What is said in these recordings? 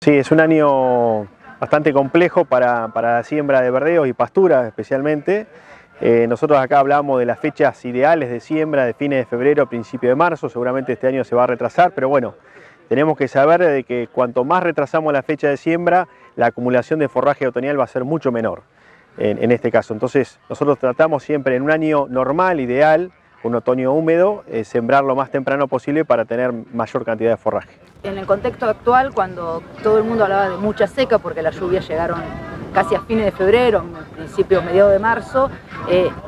Sí, es un año bastante complejo para la siembra de verdeos y pasturas especialmente. Nosotros acá hablamos de las fechas ideales de siembra de fines de febrero, principio de marzo. Seguramente este año se va a retrasar, pero bueno, tenemos que saber de que cuanto más retrasamos la fecha de siembra, la acumulación de forraje otoñal va a ser mucho menor en este caso. Entonces nosotros tratamos siempre en un año normal, ideal, un otoño húmedo, sembrar lo más temprano posible para tener mayor cantidad de forraje. En el contexto actual, cuando todo el mundo hablaba de mucha seca, porque las lluvias llegaron casi a fines de febrero, principios, mediados de marzo,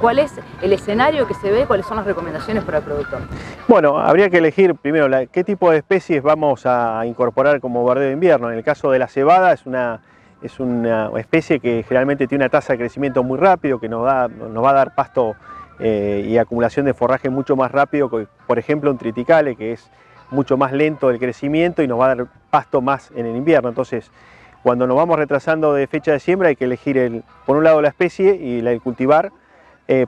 ¿cuál es el escenario que se ve? ¿Cuáles son las recomendaciones para el productor? Bueno, habría que elegir primero qué tipo de especies vamos a incorporar como verdeo de invierno. En el caso de la cebada es una especie que generalmente tiene una tasa de crecimiento muy rápido, que nos va a dar pasto y acumulación de forraje mucho más rápido que, por ejemplo, un triticale, que es mucho más lento el crecimiento y nos va a dar pasto más en el invierno. Entonces, cuando nos vamos retrasando de fecha de siembra hay que elegir, por un lado, la especie y el cultivar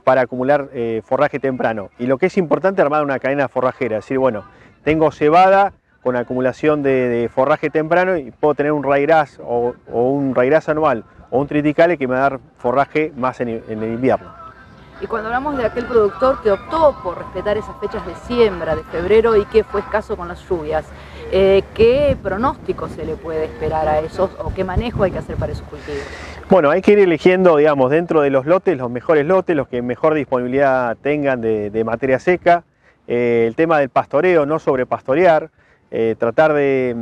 para acumular forraje temprano. Y lo que es importante, armar una cadena forrajera, es decir, bueno, tengo cebada con acumulación de forraje temprano y puedo tener un raigras o un raigras anual o un triticale que me va a dar forraje más en el invierno. Y cuando hablamos de aquel productor que optó por respetar esas fechas de siembra de febrero y que fue escaso con las lluvias, ¿qué pronóstico se le puede esperar a esos o qué manejo hay que hacer para esos cultivos? Bueno, hay que ir eligiendo, digamos, dentro de los lotes, los mejores lotes, los que mejor disponibilidad tengan de materia seca. El tema del pastoreo, no sobrepastorear, tratar de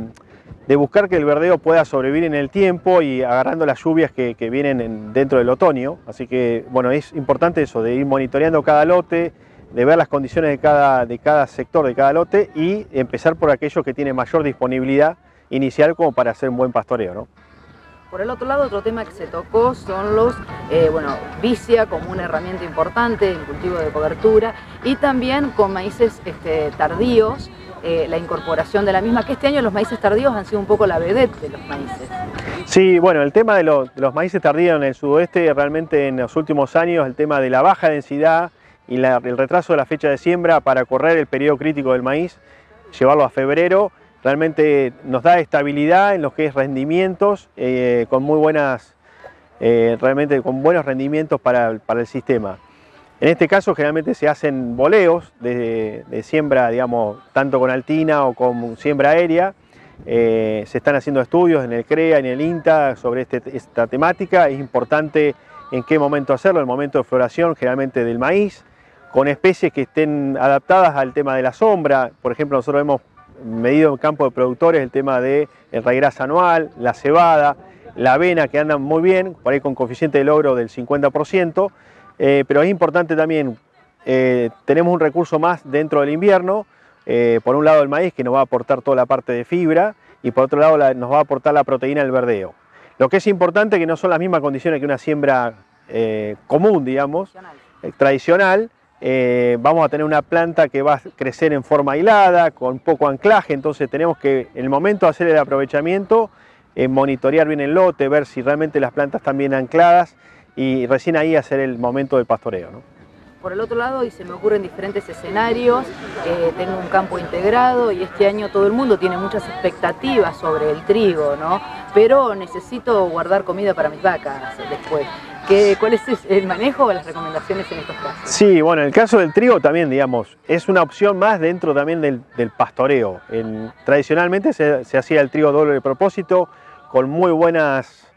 buscar que el verdeo pueda sobrevivir en el tiempo y agarrando las lluvias que vienen dentro del otoño. Así que, bueno, es importante eso, de ir monitoreando cada lote, de ver las condiciones de cada sector, de cada lote y empezar por aquellos que tienen mayor disponibilidad inicial como para hacer un buen pastoreo, ¿no? Por el otro lado, otro tema que se tocó son los, vicia como una herramienta importante en cultivo de cobertura y también con maíces tardíos, la incorporación de la misma, que este año los maíces tardíos han sido un poco la vedette de los maíces. Sí, bueno, el tema de los maíces tardíos en el sudoeste, realmente en los últimos años, el tema de la baja densidad y el retraso de la fecha de siembra para correr el periodo crítico del maíz, llevarlo a febrero, realmente nos da estabilidad en lo que es rendimientos, con muy buenas, realmente con buenos rendimientos para el sistema. En este caso generalmente se hacen boleos de siembra, digamos, tanto con altina o con siembra aérea. Se están haciendo estudios en el CREA, en el INTA sobre esta temática. Es importante en qué momento hacerlo, el momento de floración generalmente del maíz, con especies que estén adaptadas al tema de la sombra. Por ejemplo, nosotros hemos medido en campo de productores el tema del raigras anual, la cebada, la avena, que andan muy bien, por ahí con coeficiente de logro del 50%. Pero es importante también, tenemos un recurso más dentro del invierno, por un lado el maíz que nos va a aportar toda la parte de fibra y por otro lado nos va a aportar la proteína del verdeo. Lo que es importante es que no son las mismas condiciones que una siembra común, digamos, tradicional. Vamos a tener una planta que va a crecer en forma hilada, con poco anclaje, entonces tenemos que en el momento de hacer el aprovechamiento, monitorear bien el lote, ver si realmente las plantas están bien ancladas, y recién ahí hacer el momento del pastoreo, ¿no? Por el otro lado, y se me ocurren diferentes escenarios, tengo un campo integrado y este año todo el mundo tiene muchas expectativas sobre el trigo, ¿no? Pero necesito guardar comida para mis vacas después. ¿Cuál es el manejo o las recomendaciones en estos casos? Sí, bueno, en el caso del trigo también, digamos, es una opción más dentro también del pastoreo. Tradicionalmente se hacía el trigo doble de propósito, con muy buenas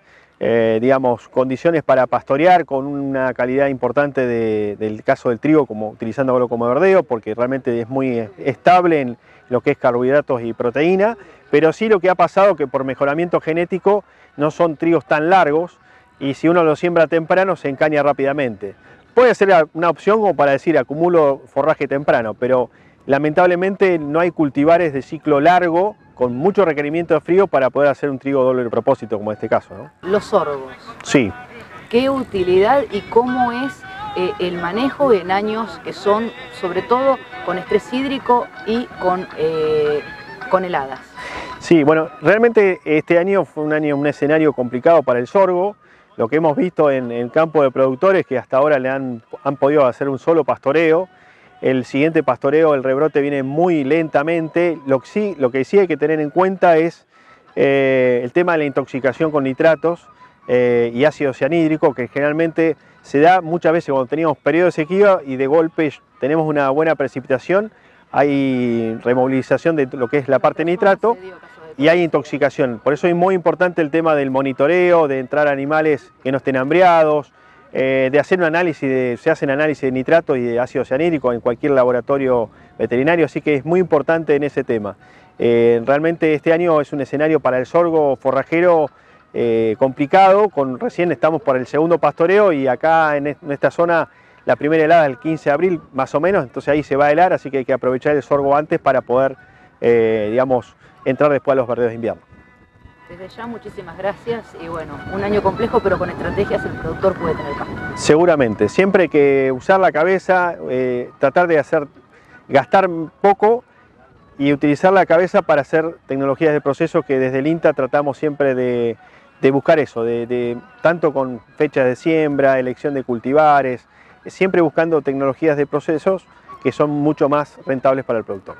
digamos, condiciones para pastorear, con una calidad importante del caso del trigo, utilizándolo como verdeo, porque realmente es muy estable en lo que es carbohidratos y proteína, pero sí lo que ha pasado que por mejoramiento genético no son trigos tan largos y si uno lo siembra temprano se encaña rápidamente. Puede ser una opción como para decir acumulo forraje temprano, pero lamentablemente no hay cultivares de ciclo largo con mucho requerimiento de frío para poder hacer un trigo doble de propósito como en este caso, ¿no? Los sorgos. Sí. ¿Qué utilidad y cómo es el manejo en años que son sobre todo con estrés hídrico y con heladas? Sí, bueno, realmente este año fue un escenario complicado para el sorgo. Lo que hemos visto en el campo de productores que hasta ahora han podido hacer un solo pastoreo. El siguiente pastoreo, el rebrote viene muy lentamente. Lo que sí hay que tener en cuenta es el tema de la intoxicación con nitratos y ácido cianhídrico, que generalmente se da muchas veces cuando teníamos periodo de sequía y de golpe tenemos una buena precipitación, hay removilización de lo que es la parte de nitrato y hay intoxicación. Por eso es muy importante el tema del monitoreo, de entrar animales que no estén hambriados, de hacer un análisis, se hacen análisis de nitrato y de ácido cianhídrico en cualquier laboratorio veterinario, así que es muy importante en ese tema. Realmente este año es un escenario para el sorgo forrajero complicado, recién estamos por el segundo pastoreo y acá en esta zona la primera helada el 15 de abril más o menos, entonces ahí se va a helar, así que hay que aprovechar el sorgo antes para poder, digamos, entrar después a los verdeos de invierno. Desde ya muchísimas gracias y bueno, un año complejo pero con estrategias el productor puede tener campo. Seguramente, siempre hay que usar la cabeza, tratar de gastar poco y utilizar la cabeza para hacer tecnologías de proceso que desde el INTA tratamos siempre de buscar eso, tanto con fechas de siembra, elección de cultivares, siempre buscando tecnologías de procesos que son mucho más rentables para el productor.